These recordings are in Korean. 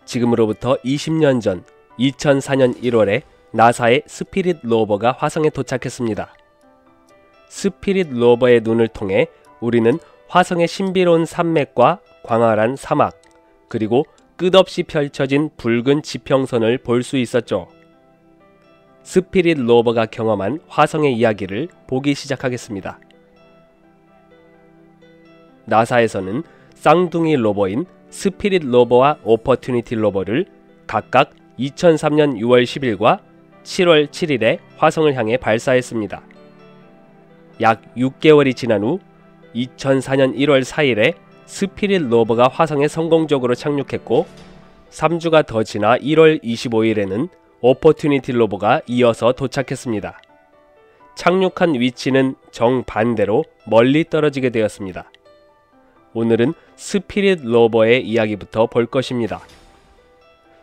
지금으로부터 20년 전 2004년 1월에 나사의 스피릿 로버가 화성에 도착했습니다. 스피릿 로버의 눈을 통해 우리는 화성의 신비로운 산맥과 광활한 사막, 그리고 끝없이 펼쳐진 붉은 지평선을 볼 수 있었죠. 스피릿 로버가 경험한 화성의 이야기를 보기 시작하겠습니다. 나사에서는 쌍둥이 로버인 스피릿 로버와 오퍼튜니티 로버를 각각 2003년 6월 10일과 7월 7일에 화성을 향해 발사했습니다. 약 6개월이 지난 후 2004년 1월 4일에 스피릿 로버가 화성에 성공적으로 착륙했고 3주가 더 지나 1월 25일에는 오퍼튜니티 로버가 이어서 도착했습니다. 착륙한 위치는 정반대로 멀리 떨어지게 되었습니다. 오늘은 스피릿 로버의 이야기부터 볼 것입니다.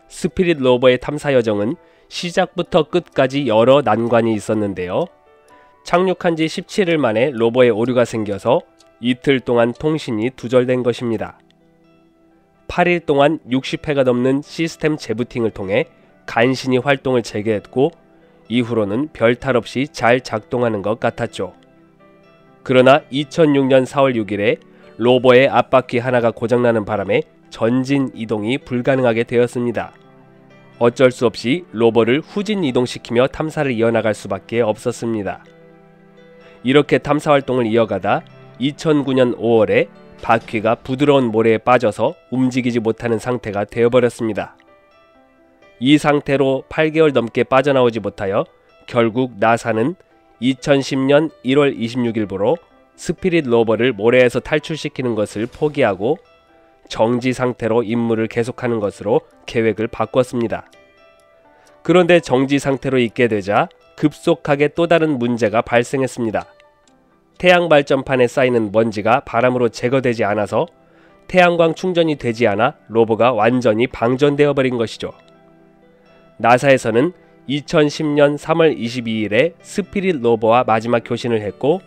스피릿 로버의 탐사 여정은 시작부터 끝까지 여러 난관이 있었는데요. 착륙한 지 17일 만에 로버에 오류가 생겨서 이틀 동안 통신이 두절된 것입니다. 8일 동안 60회가 넘는 시스템 재부팅을 통해 간신히 활동을 재개했고 이후로는 별탈 없이 잘 작동하는 것 같았죠. 그러나 2006년 4월 6일에 로버의 앞바퀴 하나가 고장나는 바람에 전진 이동이 불가능하게 되었습니다. 어쩔 수 없이 로버를 후진 이동시키며 탐사를 이어나갈 수밖에 없었습니다. 이렇게 탐사 활동을 이어가다 2009년 5월에 바퀴가 부드러운 모래에 빠져서 움직이지 못하는 상태가 되어버렸습니다. 이 상태로 8개월 넘게 빠져나오지 못하여 결국 나사는 2010년 1월 26일부로 스피릿 로버를 모래에서 탈출시키는 것을 포기하고 정지 상태로 임무를 계속하는 것으로 계획을 바꿨습니다. 그런데 정지 상태로 있게 되자 급속하게 또 다른 문제가 발생했습니다. 태양 발전판에 쌓이는 먼지가 바람으로 제거되지 않아서 태양광 충전이 되지 않아 로버가 완전히 방전되어 버린 것이죠. 나사에서는 2010년 3월 22일에 스피릿 로버와 마지막 교신을 했고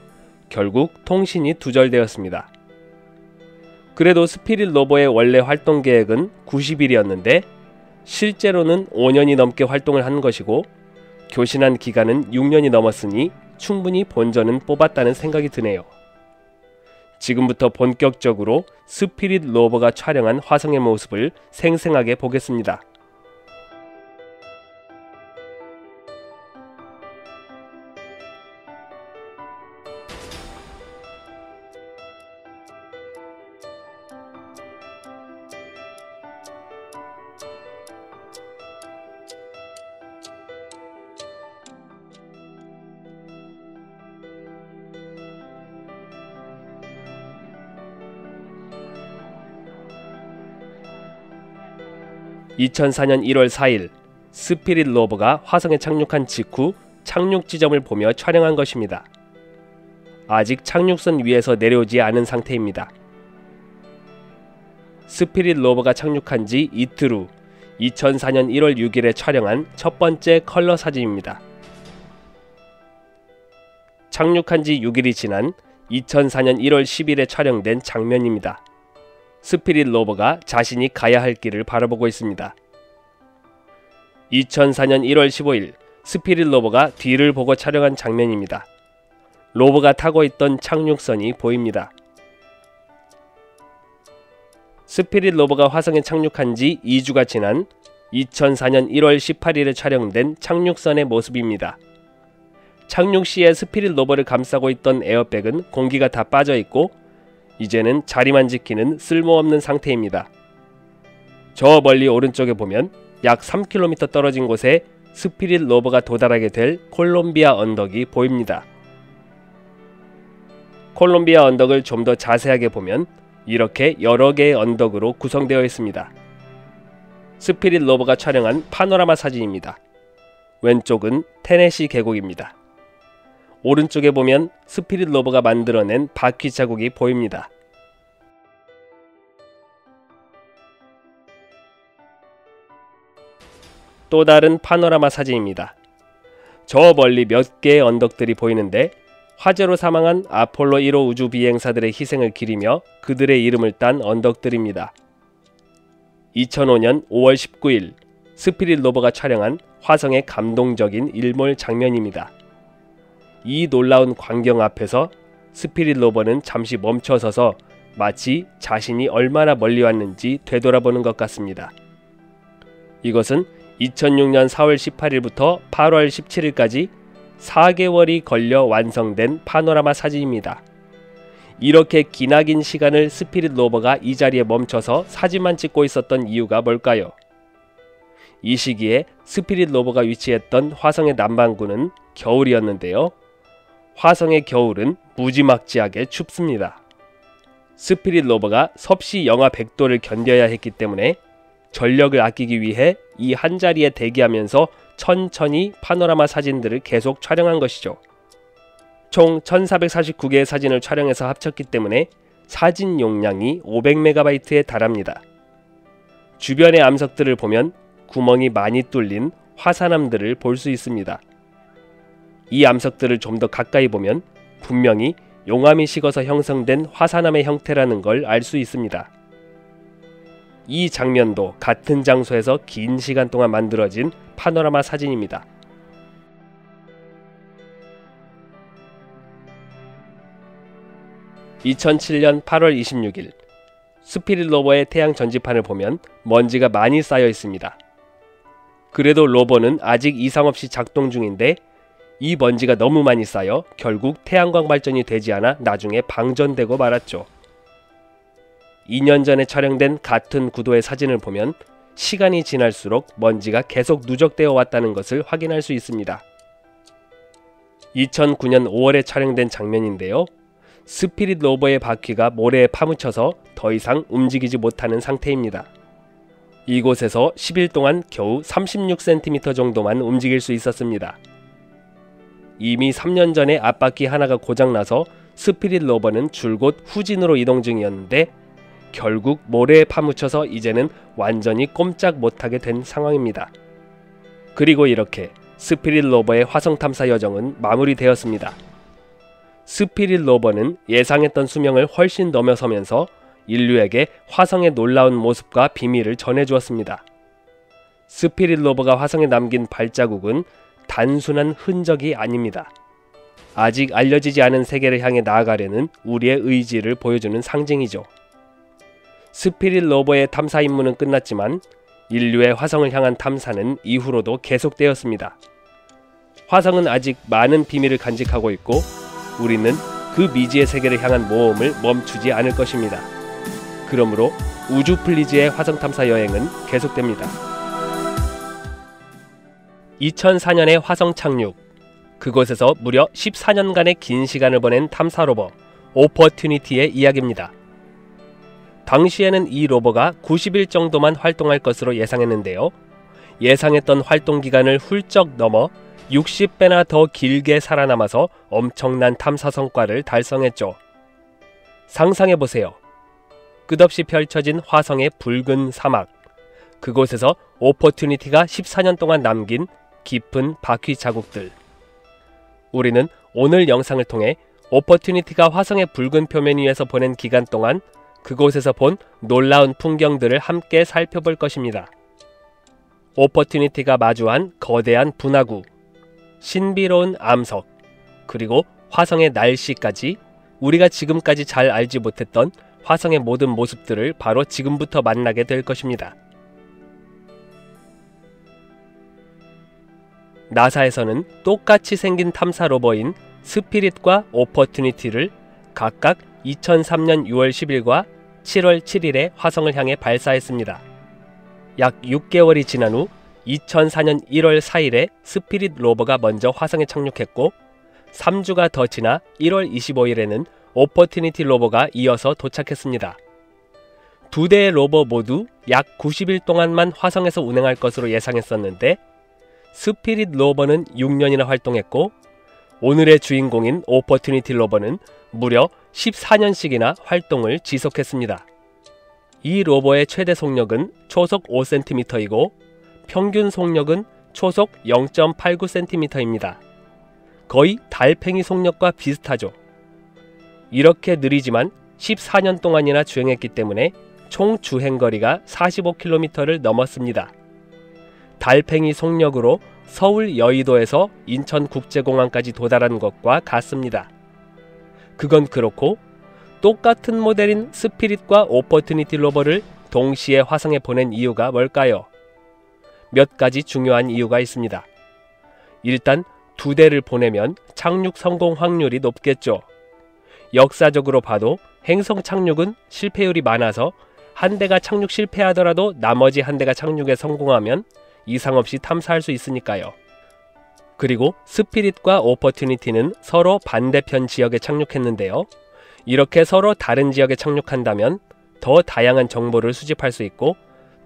결국 통신이 두절되었습니다. 그래도 스피릿 로버의 원래 활동 계획은 90일이었는데 실제로는 5년이 넘게 활동을 한 것이고 교신한 기간은 6년이 넘었으니 충분히 본전은 뽑았다는 생각이 드네요. 지금부터 본격적으로 스피릿 로버가 촬영한 화성의 모습을 생생하게 보겠습니다. (2004년 1월 4일) 스피릿 로버가 화성에 착륙한 직후 착륙 지점을 보며 촬영한 것입니다. 아직 착륙선 위에서 내려오지 않은 상태입니다. 스피릿 로버가 착륙한 지 이틀 후 2004년 1월 6일에 촬영한 첫 번째 컬러 사진입니다. 착륙한 지 6일이 지난 2004년 1월 10일에 촬영된 장면입니다. 스피릿 로버가 자신이 가야 할 길을 바라보고 있습니다. 2004년 1월 15일 스피릿 로버가 뒤를 보고 촬영한 장면입니다. 로버가 타고 있던 착륙선이 보입니다. 스피릿 로버가 화성에 착륙한 지 2주가 지난 2004년 1월 18일에 촬영된 착륙선의 모습입니다. 착륙 시에 스피릿 로버를 감싸고 있던 에어백은 공기가 다 빠져 있고 이제는 자리만 지키는 쓸모없는 상태입니다. 저 멀리 오른쪽에 보면 약 3km 떨어진 곳에 스피릿 로버가 도달하게 될 콜롬비아 언덕이 보입니다. 콜롬비아 언덕을 좀 더 자세하게 보면 이렇게 여러 개의 언덕으로 구성되어 있습니다. 스피릿 로버가 촬영한 파노라마 사진입니다. 왼쪽은 테네시 계곡입니다. 오른쪽에 보면 스피릿 로버가 만들어낸 바퀴 자국이 보입니다. 또 다른 파노라마 사진입니다. 저 멀리 몇 개의 언덕들이 보이는데 화재로 사망한 아폴로 1호 우주 비행사들의 희생을 기리며 그들의 이름을 딴 언덕들입니다. 2005년 5월 19일 스피릿 로버가 촬영한 화성의 감동적인 일몰 장면입니다. 이 놀라운 광경 앞에서 스피릿 로버는 잠시 멈춰서서 마치 자신이 얼마나 멀리 왔는지 되돌아보는 것 같습니다. 이것은 2006년 4월 18일부터 8월 17일까지 4개월이 걸려 완성된 파노라마 사진입니다. 이렇게 기나긴 시간을 스피릿 로버가 이 자리에 멈춰서 사진만 찍고 있었던 이유가 뭘까요? 이 시기에 스피릿 로버가 위치했던 화성의 남반구는 겨울이었는데요. 화성의 겨울은 무지막지하게 춥습니다. 스피릿 로버가 섭씨 영하 100도를 견뎌야 했기 때문에 전력을 아끼기 위해 이 한자리에 대기하면서 천천히 파노라마 사진들을 계속 촬영한 것이죠. 총 1449개의 사진을 촬영해서 합쳤기 때문에 사진 용량이 500MB에 달합니다. 주변의 암석들을 보면 구멍이 많이 뚫린 화산암들을 볼 수 있습니다. 이 암석들을 좀 더 가까이 보면 분명히 용암이 식어서 형성된 화산암의 형태라는 걸 알 수 있습니다. 이 장면도 같은 장소에서 긴 시간 동안 만들어진 파노라마 사진입니다. (2007년 8월 26일) 스피릿 로버의 태양 전지판을 보면 먼지가 많이 쌓여 있습니다. 그래도 로버는 아직 이상 없이 작동 중인데 이 먼지가 너무 많이 쌓여 결국 태양광 발전이 되지 않아 나중에 방전되고 말았죠. 2년 전에 촬영된 같은 구도의 사진을 보면 시간이 지날수록 먼지가 계속 누적되어 왔다는 것을 확인할 수 있습니다. 2009년 5월에 촬영된 장면인데요. 스피릿 로버의 바퀴가 모래에 파묻혀서 더 이상 움직이지 못하는 상태입니다. 이곳에서 10일 동안 겨우 36cm 정도만 움직일 수 있었습니다. 이미 3년 전에 앞바퀴 하나가 고장나서 스피릿 로버는 줄곧 후진으로 이동 중이었는데 결국 모래에 파묻혀서 이제는 완전히 꼼짝 못하게 된 상황입니다. 그리고 이렇게 스피릿 로버의 화성 탐사 여정은 마무리되었습니다. 스피릿 로버는 예상했던 수명을 훨씬 넘어서면서 인류에게 화성의 놀라운 모습과 비밀을 전해주었습니다. 스피릿 로버가 화성에 남긴 발자국은 단순한 흔적이 아닙니다. 아직 알려지지 않은 세계를 향해 나아가려는 우리의 의지를 보여주는 상징이죠. 스피릿 로버의 탐사 임무는 끝났지만 인류의 화성을 향한 탐사는 이후로도 계속되었습니다. 화성은 아직 많은 비밀을 간직하고 있고 우리는 그 미지의 세계를 향한 모험을 멈추지 않을 것입니다. 그러므로 우주 플리즈의 화성 탐사 여행은 계속됩니다. 2004년의 화성 착륙. 그곳에서 무려 14년간의 긴 시간을 보낸 탐사 로버 오퍼튜니티의 이야기입니다. 당시에는 이 로버가 90일 정도만 활동할 것으로 예상했는데요. 예상했던 활동 기간을 훌쩍 넘어 60배나 더 길게 살아남아서 엄청난 탐사 성과를 달성했죠. 상상해보세요. 끝없이 펼쳐진 화성의 붉은 사막. 그곳에서 오퍼튜니티가 14년 동안 남긴 깊은 바퀴 자국들. 우리는 오늘 영상을 통해 오퍼튜니티가 화성의 붉은 표면 위에서 보낸 기간 동안 그곳에서 본 놀라운 풍경들을 함께 살펴볼 것입니다. 오퍼튜니티가 마주한 거대한 분화구, 신비로운 암석, 그리고 화성의 날씨까지 우리가 지금까지 잘 알지 못했던 화성의 모든 모습들을 바로 지금부터 만나게 될 것입니다. 나사에서는 똑같이 생긴 탐사 로버인 스피릿과 오퍼튜니티를 각각 2003년 6월 10일과 7월 7일에 화성을 향해 발사했습니다. 약 6개월이 지난 후 2004년 1월 4일에 스피릿 로버가 먼저 화성에 착륙했고 3주가 더 지나 1월 25일에는 오퍼튜니티 로버가 이어서 도착했습니다. 두 대의 로버 모두 약 90일 동안만 화성에서 운행할 것으로 예상했었는데 스피릿 로버는 6년이나 활동했고 오늘의 주인공인 오퍼튜니티 로버는 무려 14년씩이나 활동을 지속했습니다. 이 로버의 최대 속력은 초속 5cm이고 평균 속력은 초속 0.89cm입니다. 거의 달팽이 속력과 비슷하죠. 이렇게 느리지만 14년 동안이나 주행했기 때문에 총 주행거리가 45km를 넘었습니다. 달팽이 속력으로 서울 여의도에서 인천국제공항까지 도달한 것과 같습니다. 그건 그렇고 똑같은 모델인 스피릿과 오퍼튜니티 로버를 동시에 화성에 보낸 이유가 뭘까요? 몇 가지 중요한 이유가 있습니다. 일단 두 대를 보내면 착륙 성공 확률이 높겠죠. 역사적으로 봐도 행성 착륙은 실패율이 많아서 한 대가 착륙 실패하더라도 나머지 한 대가 착륙에 성공하면 이상 없이 탐사할 수 있으니까요. 그리고 스피릿과 오퍼튜니티는 서로 반대편 지역에 착륙했는데요. 이렇게 서로 다른 지역에 착륙한다면 더 다양한 정보를 수집할 수 있고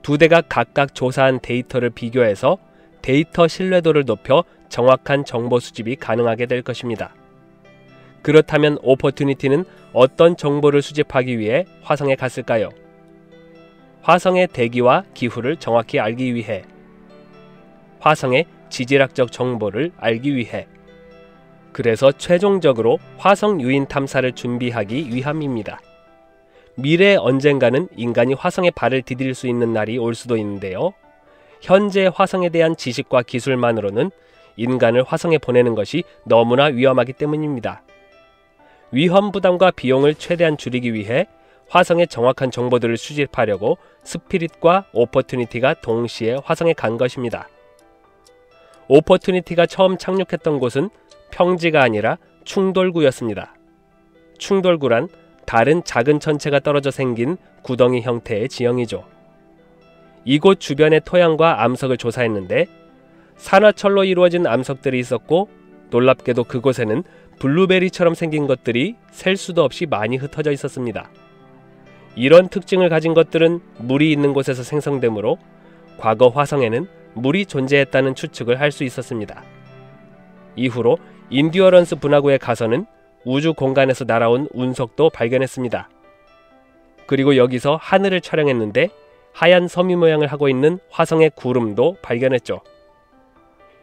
두 대가 각각 조사한 데이터를 비교해서 데이터 신뢰도를 높여 정확한 정보 수집이 가능하게 될 것입니다. 그렇다면 오퍼튜니티는 어떤 정보를 수집하기 위해 화성에 갔을까요? 화성의 대기와 기후를 정확히 알기 위해, 화성의 지질학적 정보를 알기 위해, 그래서 최종적으로 화성 유인 탐사를 준비하기 위함입니다. 미래 언젠가는 인간이 화성에 발을 디딜 수 있는 날이 올 수도 있는데요. 현재 화성에 대한 지식과 기술만으로는 인간을 화성에 보내는 것이 너무나 위험하기 때문입니다. 위험 부담과 비용을 최대한 줄이기 위해 화성의 정확한 정보들을 수집하려고 스피릿과 오퍼튜니티가 동시에 화성에 간 것입니다. 오퍼튜니티가 처음 착륙했던 곳은 평지가 아니라 충돌구였습니다. 충돌구란 다른 작은 천체가 떨어져 생긴 구덩이 형태의 지형이죠. 이곳 주변의 토양과 암석을 조사했는데 산화철로 이루어진 암석들이 있었고 놀랍게도 그곳에는 블루베리처럼 생긴 것들이 셀 수도 없이 많이 흩어져 있었습니다. 이런 특징을 가진 것들은 물이 있는 곳에서 생성되므로 과거 화성에는 물이 존재했다는 추측을 할 수 있었습니다. 이후로 인듀어런스 분화구에 가서는 우주 공간에서 날아온 운석도 발견했습니다. 그리고 여기서 하늘을 촬영했는데 하얀 섬유 모양을 하고 있는 화성의 구름도 발견했죠.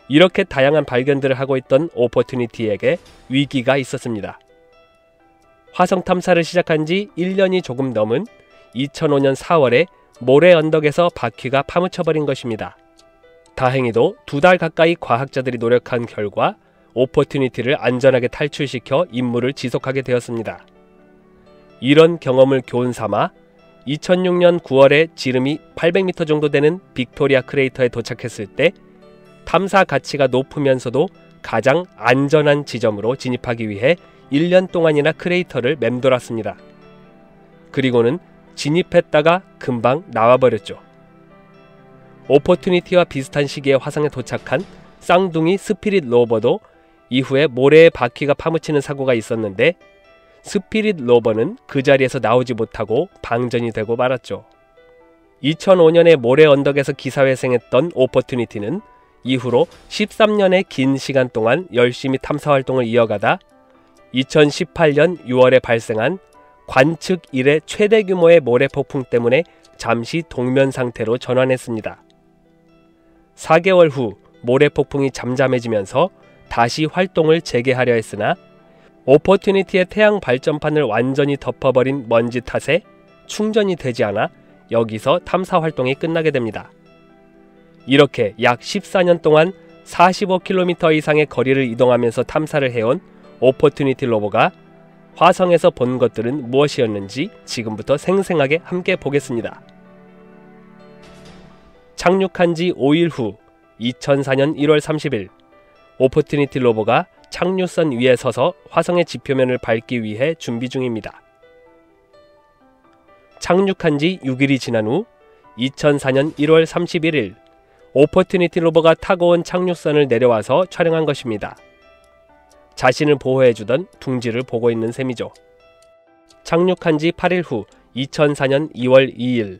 이렇게 다양한 발견들을 하고 있던 오퍼튜니티에게 위기가 있었습니다. 화성 탐사를 시작한 지 1년이 조금 넘은 2005년 4월에 모래 언덕에서 바퀴가 파묻혀버린 것입니다. 다행히도 2달 가까이 과학자들이 노력한 결과 오퍼튜니티를 안전하게 탈출시켜 임무를 지속하게 되었습니다. 이런 경험을 교훈 삼아 2006년 9월에 지름이 800m 정도 되는 빅토리아 크레이터에 도착했을 때 탐사 가치가 높으면서도 가장 안전한 지점으로 진입하기 위해 1년 동안이나 크레이터를 맴돌았습니다. 그리고는 진입했다가 금방 나와버렸죠. 오퍼튜니티와 비슷한 시기에 화성에 도착한 쌍둥이 스피릿 로버도 이후에 모래에 바퀴가 파묻히는 사고가 있었는데 스피릿 로버는 그 자리에서 나오지 못하고 방전이 되고 말았죠. 2005년에 모래 언덕에서 기사회생했던 오퍼튜니티는 이후로 13년의 긴 시간 동안 열심히 탐사 활동을 이어가다 2018년 6월에 발생한 관측 이래 최대 규모의 모래 폭풍 때문에 잠시 동면 상태로 전환했습니다. 4개월 후 모래 폭풍이 잠잠해지면서 다시 활동을 재개하려 했으나 오퍼튜니티의 태양 발전판을 완전히 덮어버린 먼지 탓에 충전이 되지 않아 여기서 탐사 활동이 끝나게 됩니다. 이렇게 약 14년 동안 45km 이상의 거리를 이동하면서 탐사를 해온 오퍼튜니티 로버가 화성에서 본 것들은 무엇이었는지 지금부터 생생하게 함께 보겠습니다. 착륙한 지 5일 후 2004년 1월 30일 오퍼튜니티 로버가 착륙선 위에 서서 화성의 지표면을 밟기 위해 준비 중입니다. 착륙한 지 6일이 지난 후 2004년 1월 31일 오퍼튜니티 로버가 타고 온 착륙선을 내려와서 촬영한 것입니다. 자신을 보호해주던 둥지를 보고 있는 셈이죠. 착륙한 지 8일 후 2004년 2월 2일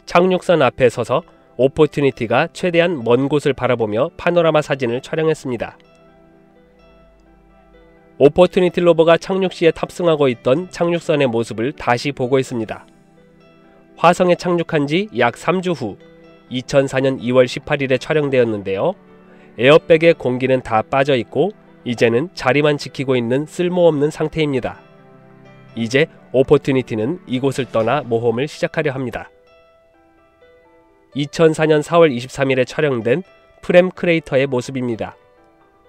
착륙선 앞에 서서 오퍼튜니티가 최대한 먼 곳을 바라보며 파노라마 사진을 촬영했습니다. 오퍼튜니티 로버가 착륙 시에 탑승하고 있던 착륙선의 모습을 다시 보고 있습니다. 화성에 착륙한 지 약 3주 후 2004년 2월 18일에 촬영되었는데요. 에어백의 공기는 다 빠져 있고 이제는 자리만 지키고 있는 쓸모없는 상태입니다. 이제 오퍼튜니티는 이곳을 떠나 모험을 시작하려 합니다. 2004년 4월 23일에 촬영된 프렘 크레이터의 모습입니다.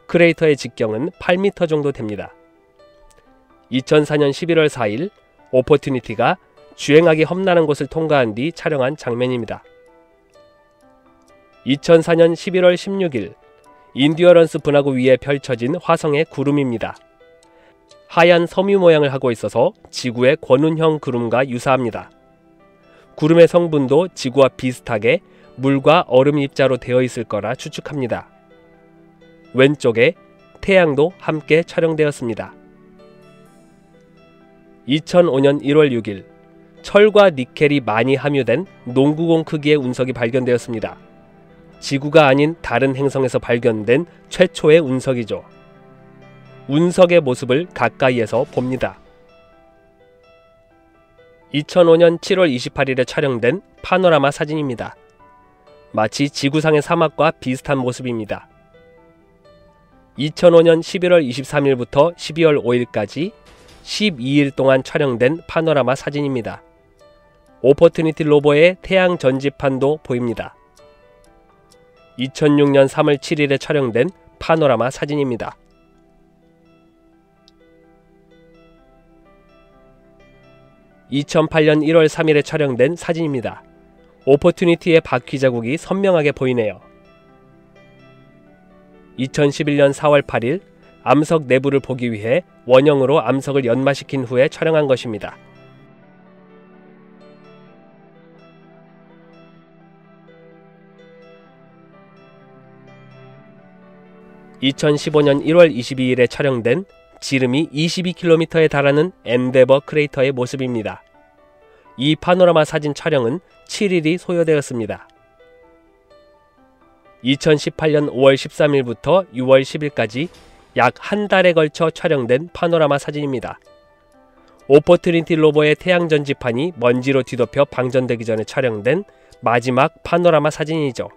크레이터의 직경은 8m 정도 됩니다. 2004년 11월 4일 오퍼튜니티가 주행하기 험난한 곳을 통과한 뒤 촬영한 장면입니다. 2004년 11월 16일 인듀어런스 분화구 위에 펼쳐진 화성의 구름입니다. 하얀 섬유 모양을 하고 있어서 지구의 권운형 구름과 유사합니다. 구름의 성분도 지구와 비슷하게 물과 얼음 입자로 되어 있을 거라 추측합니다. 왼쪽에 태양도 함께 촬영되었습니다. 2005년 1월 6일 철과 니켈이 많이 함유된 농구공 크기의 운석이 발견되었습니다. 지구가 아닌 다른 행성에서 발견된 최초의 운석이죠. 운석의 모습을 가까이에서 봅니다. 2005년 7월 28일에 촬영된 파노라마 사진입니다. 마치 지구상의 사막과 비슷한 모습입니다. 2005년 11월 23일부터 12월 5일까지 12일 동안 촬영된 파노라마 사진입니다. 오퍼튜니티 로버의 태양 전지판도 보입니다. 2006년 3월 7일에 촬영된 파노라마 사진입니다. 2008년 1월 3일에 촬영된 사진입니다. 오퍼튜니티의 바퀴 자국이 선명하게 보이네요. 2011년 4월 8일 암석 내부를 보기 위해 원형으로 암석을 연마시킨 후에 촬영한 것입니다. (2015년 1월 22일에) 촬영된 지름이 22km에 달하는 엔데버 크레이터의 모습입니다. 이 파노라마 사진 촬영은 7일이 소요되었습니다. 2018년 5월 13일부터 6월 10일까지 약 한 달에 걸쳐 촬영된 파노라마 사진입니다. 오퍼튜니티 로버의 태양 전지판이 먼지로 뒤덮여 방전되기 전에 촬영된 마지막 파노라마 사진이죠.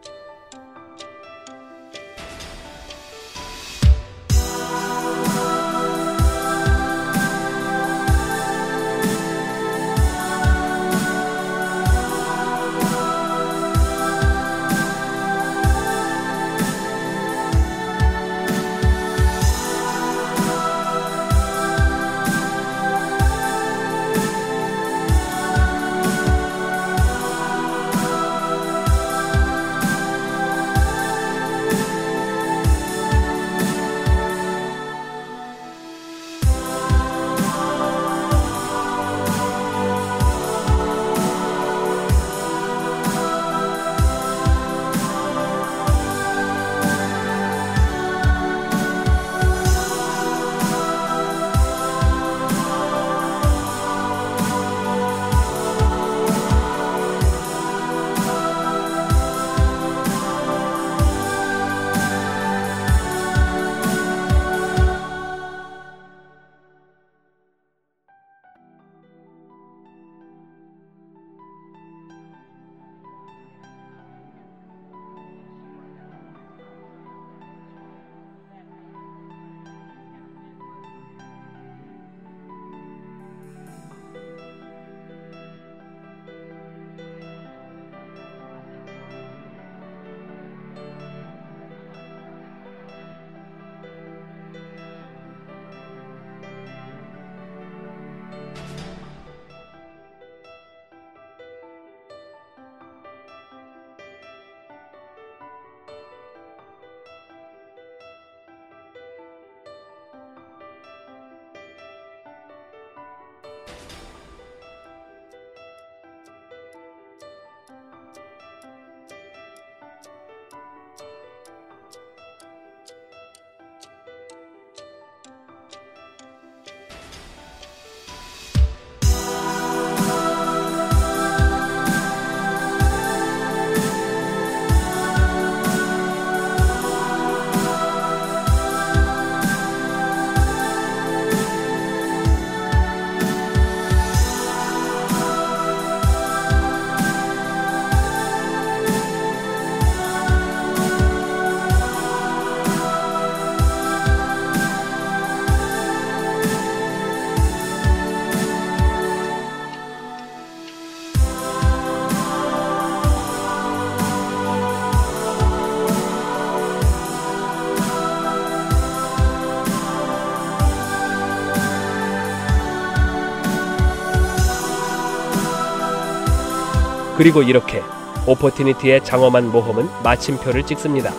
그리고 이렇게 오퍼튜니티의 장엄한 모험은 마침표를 찍습니다.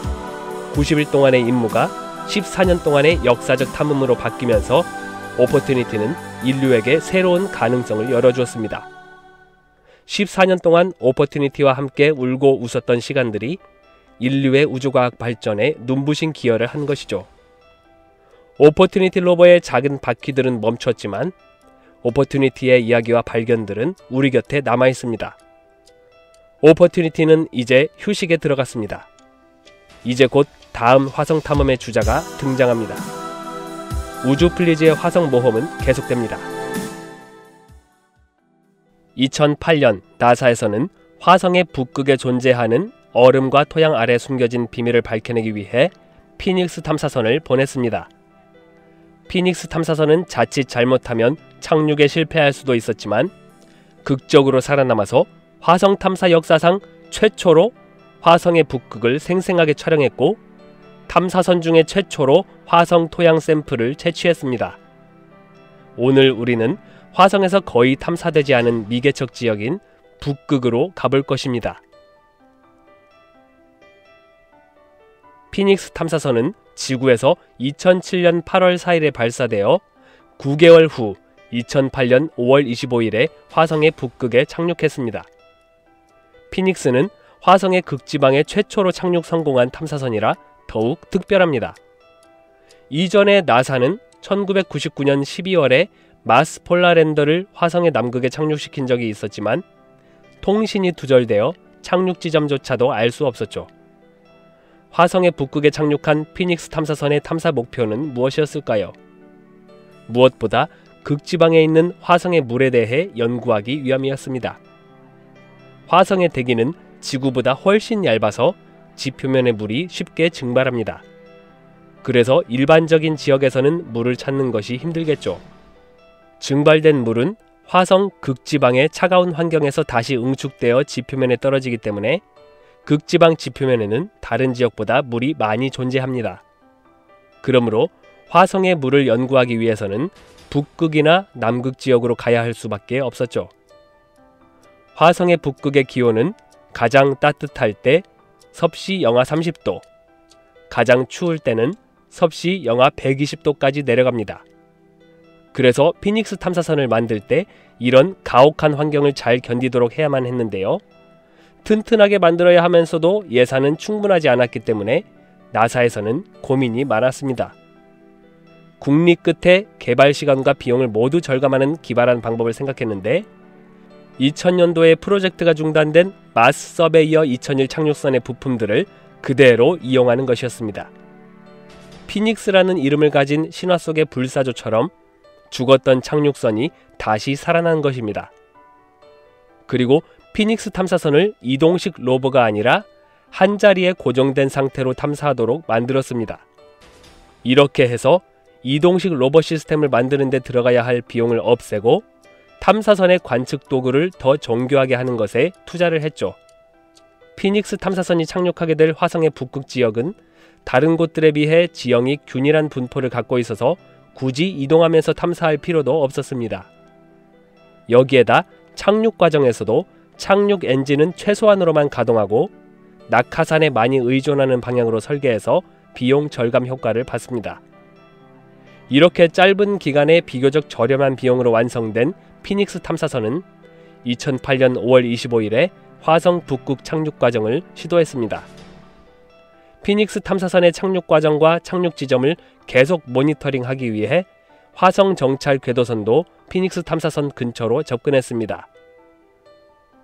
90일 동안의 임무가 14년 동안의 역사적 탐험으로 바뀌면서 오퍼튜니티는 인류에게 새로운 가능성을 열어주었습니다. 14년 동안 오퍼튜니티와 함께 울고 웃었던 시간들이 인류의 우주과학 발전에 눈부신 기여를 한 것이죠. 오퍼튜니티 로버의 작은 바퀴들은 멈췄지만 오퍼튜니티의 이야기와 발견들은 우리 곁에 남아있습니다. 오퍼튜니티는 이제 휴식에 들어갔습니다. 이제 곧 다음 화성 탐험의 주자가 등장합니다. 우주 플리즈의 화성 모험은 계속됩니다. 2008년 나사에서는 화성의 북극에 존재하는 얼음과 토양 아래 숨겨진 비밀을 밝혀내기 위해 피닉스 탐사선을 보냈습니다. 피닉스 탐사선은 자칫 잘못하면 착륙에 실패할 수도 있었지만 극적으로 살아남아서 화성 탐사 역사상 최초로 화성의 북극을 생생하게 촬영했고 탐사선 중에 최초로 화성 토양 샘플을 채취했습니다. 오늘 우리는 화성에서 거의 탐사되지 않은 미개척 지역인 북극으로 가볼 것입니다. 피닉스 탐사선은 지구에서 2007년 8월 4일에 발사되어 9개월 후 2008년 5월 25일에 화성의 북극에 착륙했습니다. 피닉스는 화성의 극지방에 최초로 착륙 성공한 탐사선이라 더욱 특별합니다. 이전에 나사는 1999년 12월에 마스 폴라랜더를 화성의 남극에 착륙시킨 적이 있었지만 통신이 두절되어 착륙 지점조차도 알 수 없었죠. 화성의 북극에 착륙한 피닉스 탐사선의 탐사 목표는 무엇이었을까요? 무엇보다 극지방에 있는 화성의 물에 대해 연구하기 위함이었습니다. 화성의 대기는 지구보다 훨씬 얇아서 지표면의 물이 쉽게 증발합니다. 그래서 일반적인 지역에서는 물을 찾는 것이 힘들겠죠. 증발된 물은 화성 극지방의 차가운 환경에서 다시 응축되어 지표면에 떨어지기 때문에 극지방 지표면에는 다른 지역보다 물이 많이 존재합니다. 그러므로 화성의 물을 연구하기 위해서는 북극이나 남극 지역으로 가야 할 수밖에 없었죠. 화성의 북극의 기온은 가장 따뜻할 때 섭씨 영하 30도, 가장 추울 때는 섭씨 영하 120도까지 내려갑니다. 그래서 피닉스 탐사선을 만들 때 이런 가혹한 환경을 잘 견디도록 해야만 했는데요. 튼튼하게 만들어야 하면서도 예산은 충분하지 않았기 때문에 나사에서는 고민이 많았습니다. 국리 끝에 개발 시간과 비용을 모두 절감하는 기발한 방법을 생각했는데 2000년도에 프로젝트가 중단된 마스 서베이어 2001 착륙선의 부품들을 그대로 이용하는 것이었습니다. 피닉스라는 이름을 가진 신화 속의 불사조처럼 죽었던 착륙선이 다시 살아난 것입니다. 그리고 피닉스 탐사선을 이동식 로버가 아니라 한자리에 고정된 상태로 탐사하도록 만들었습니다. 이렇게 해서 이동식 로버 시스템을 만드는 데 들어가야 할 비용을 없애고 탐사선의 관측 도구를 더 정교하게 하는 것에 투자를 했죠. 피닉스 탐사선이 착륙하게 될 화성의 북극 지역은 다른 곳들에 비해 지형이 균일한 분포를 갖고 있어서 굳이 이동하면서 탐사할 필요도 없었습니다. 여기에다 착륙 과정에서도 착륙 엔진은 최소한으로만 가동하고 낙하산에 많이 의존하는 방향으로 설계해서 비용 절감 효과를 봤습니다. 이렇게 짧은 기간에 비교적 저렴한 비용으로 완성된 피닉스 탐사선은 2008년 5월 25일에 화성 북극 착륙 과정을 시도했습니다. 피닉스 탐사선의 착륙 과정과 착륙 지점을 계속 모니터링하기 위해 화성 정찰 궤도선도 피닉스 탐사선 근처로 접근했습니다.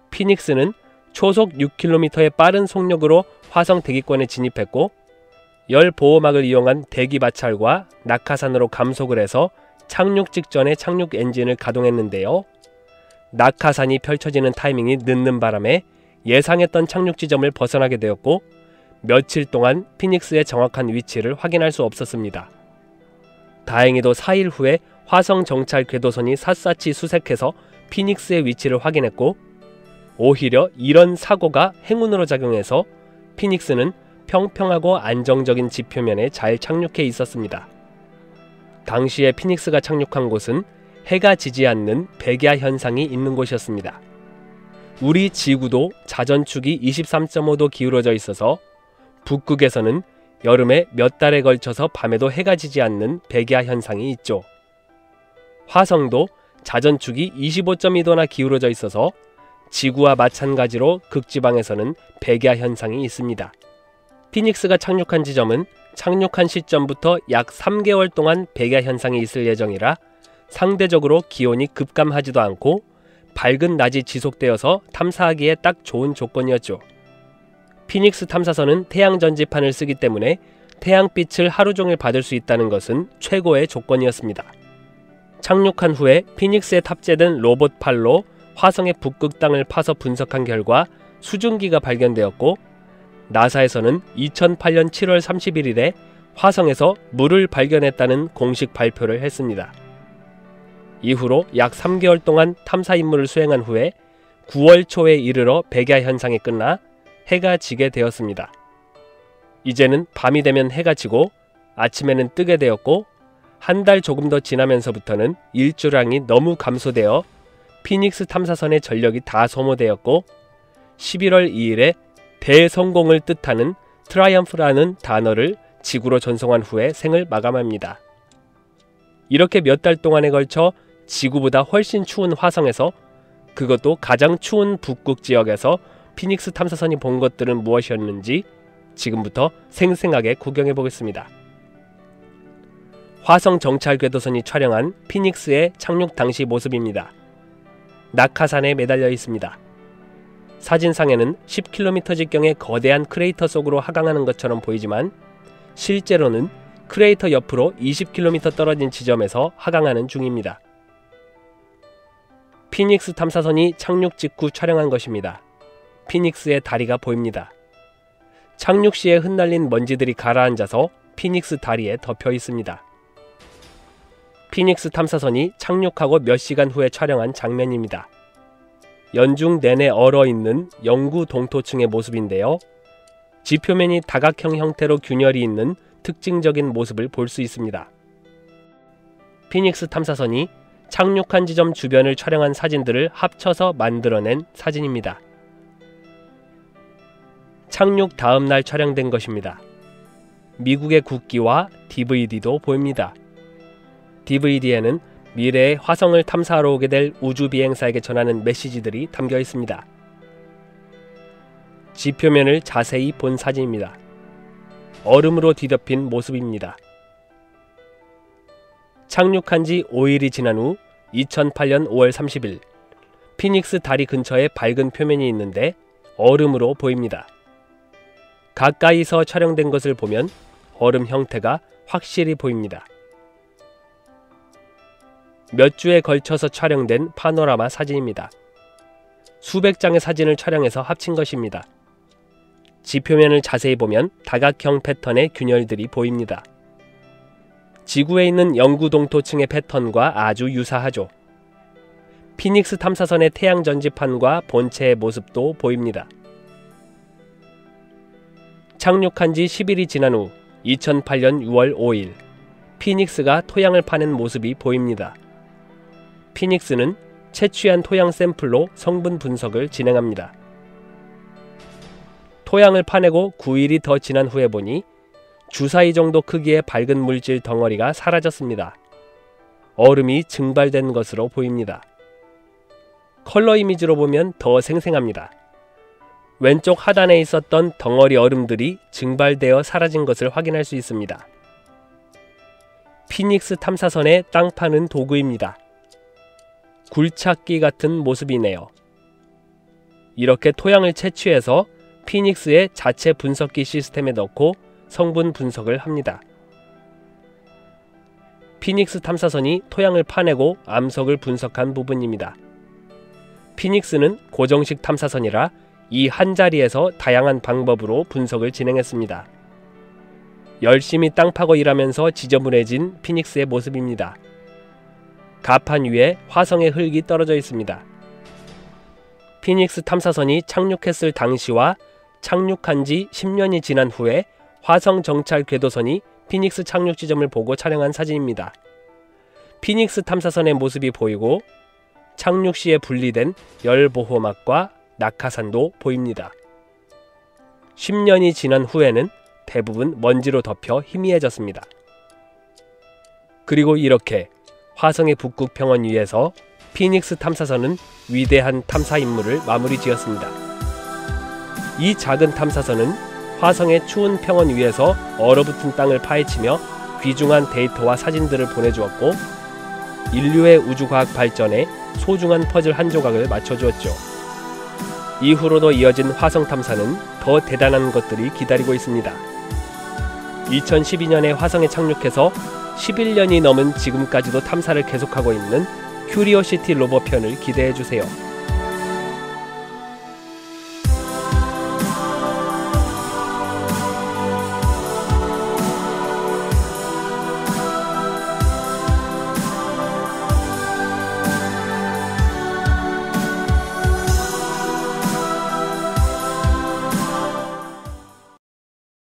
피닉스는 초속 6km의 빠른 속력으로 화성 대기권에 진입했고 열 보호막을 이용한 대기 마찰과 낙하산으로 감속을 해서 착륙 직전에 착륙 엔진을 가동했는데요. 낙하산이 펼쳐지는 타이밍이 늦는 바람에 예상했던 착륙 지점을 벗어나게 되었고 며칠 동안 피닉스의 정확한 위치를 확인할 수 없었습니다. 다행히도 4일 후에 화성 정찰 궤도선이 샅샅이 수색해서 피닉스의 위치를 확인했고 오히려 이런 사고가 행운으로 작용해서 피닉스는 평평하고 안정적인 지표면에 잘 착륙해 있었습니다. 당시에 피닉스가 착륙한 곳은 해가 지지 않는 백야 현상이 있는 곳이었습니다. 우리 지구도 자전축이 23.5도 기울어져 있어서 북극에서는 여름에 몇 달에 걸쳐서 밤에도 해가 지지 않는 백야 현상이 있죠. 화성도 자전축이 25.2도나 기울어져 있어서 지구와 마찬가지로 극지방에서는 백야 현상이 있습니다. 피닉스가 착륙한 지점은 착륙한 시점부터 약 3개월 동안 백야 현상이 있을 예정이라 상대적으로 기온이 급감하지도 않고 밝은 낮이 지속되어서 탐사하기에 딱 좋은 조건이었죠. 피닉스 탐사선은 태양 전지판을 쓰기 때문에 태양빛을 하루 종일 받을 수 있다는 것은 최고의 조건이었습니다. 착륙한 후에 피닉스에 탑재된 로봇 팔로 화성의 북극 땅을 파서 분석한 결과 수증기가 발견되었고, 나사에서는 2008년 7월 31일에 화성에서 물을 발견했다는 공식 발표를 했습니다. 이후로 약 3개월 동안 탐사 임무를 수행한 후에 9월 초에 이르러 백야 현상이 끝나 해가 지게 되었습니다. 이제는 밤이 되면 해가 지고 아침에는 뜨게 되었고, 한 달 조금 더 지나면서부터는 일조량이 너무 감소되어 피닉스 탐사선의 전력이 다 소모되었고, 11월 2일에 대성공을 뜻하는 트라이엄프라는 단어를 지구로 전송한 후에 생을 마감합니다. 이렇게 몇 달 동안에 걸쳐 지구보다 훨씬 추운 화성에서, 그것도 가장 추운 북극 지역에서 피닉스 탐사선이 본 것들은 무엇이었는지 지금부터 생생하게 구경해 보겠습니다. 화성 정찰 궤도선이 촬영한 피닉스의 착륙 당시 모습입니다. 낙하산에 매달려 있습니다. 사진상에는 10km 직경의 거대한 크레이터 속으로 하강하는 것처럼 보이지만 실제로는 크레이터 옆으로 20km 떨어진 지점에서 하강하는 중입니다. 피닉스 탐사선이 착륙 직후 촬영한 것입니다. 피닉스의 다리가 보입니다. 착륙 시에 흩날린 먼지들이 가라앉아서 피닉스 다리에 덮여 있습니다. 피닉스 탐사선이 착륙하고 몇 시간 후에 촬영한 장면입니다. 연중 내내 얼어있는 영구 동토층의 모습인데요. 지표면이 다각형 형태로 균열이 있는 특징적인 모습을 볼 수 있습니다. 피닉스 탐사선이 착륙한 지점 주변을 촬영한 사진들을 합쳐서 만들어낸 사진입니다. 착륙 다음 날 촬영된 것입니다. 미국의 국기와 DVD도 보입니다. DVD에는 미래의 화성을 탐사하러 오게 될 우주비행사에게 전하는 메시지들이 담겨 있습니다. 지표면을 자세히 본 사진입니다. 얼음으로 뒤덮인 모습입니다. 착륙한 지 5일이 지난 후 2008년 5월 30일 피닉스 다리 근처에 밝은 표면이 있는데 얼음으로 보입니다. 가까이서 촬영된 것을 보면 얼음 형태가 확실히 보입니다. 몇 주에 걸쳐서 촬영된 파노라마 사진입니다. 수백 장의 사진을 촬영해서 합친 것입니다. 지표면을 자세히 보면 다각형 패턴의 균열들이 보입니다. 지구에 있는 영구 동토층의 패턴과 아주 유사하죠. 피닉스 탐사선의 태양 전지판과 본체의 모습도 보입니다. 착륙한 지 10일이 지난 후 2008년 6월 5일 피닉스가 토양을 파낸 모습이 보입니다. 피닉스는 채취한 토양 샘플로 성분 분석을 진행합니다. 토양을 파내고 9일이 더 지난 후에 보니 주사위 정도 크기의 밝은 물질 덩어리가 사라졌습니다. 얼음이 증발된 것으로 보입니다. 컬러 이미지로 보면 더 생생합니다. 왼쪽 하단에 있었던 덩어리 얼음들이 증발되어 사라진 것을 확인할 수 있습니다. 피닉스 탐사선의 땅 파는 도구입니다. 굴착기 같은 모습이네요. 이렇게 토양을 채취해서 피닉스의 자체 분석기 시스템에 넣고 성분 분석을 합니다. 피닉스 탐사선이 토양을 파내고 암석을 분석한 부분입니다. 피닉스는 고정식 탐사선이라 이 한자리에서 다양한 방법으로 분석을 진행했습니다. 열심히 땅 파고 일하면서 지저분해진 피닉스의 모습입니다. 가판 위에 화성의 흙이 떨어져 있습니다. 피닉스 탐사선이 착륙했을 당시와 착륙한 지 10년이 지난 후에 화성 정찰 궤도선이 피닉스 착륙 지점을 보고 촬영한 사진입니다. 피닉스 탐사선의 모습이 보이고 착륙 시에 분리된 열 보호막과 낙하산도 보입니다. 10년이 지난 후에는 대부분 먼지로 덮여 희미해졌습니다. 그리고 이렇게 화성의 북극 평원 위에서 피닉스 탐사선은 위대한 탐사 임무를 마무리 지었습니다. 이 작은 탐사선은 화성의 추운 평원 위에서 얼어붙은 땅을 파헤치며 귀중한 데이터와 사진들을 보내주었고 인류의 우주과학 발전에 소중한 퍼즐 한 조각을 맞춰주었죠. 이후로도 이어진 화성 탐사는 더 대단한 것들이 기다리고 있습니다. 2012년에 화성에 착륙해서 11년이 넘은 지금까지도 탐사를 계속하고 있는 큐리오시티 로버 편을 기대해주세요.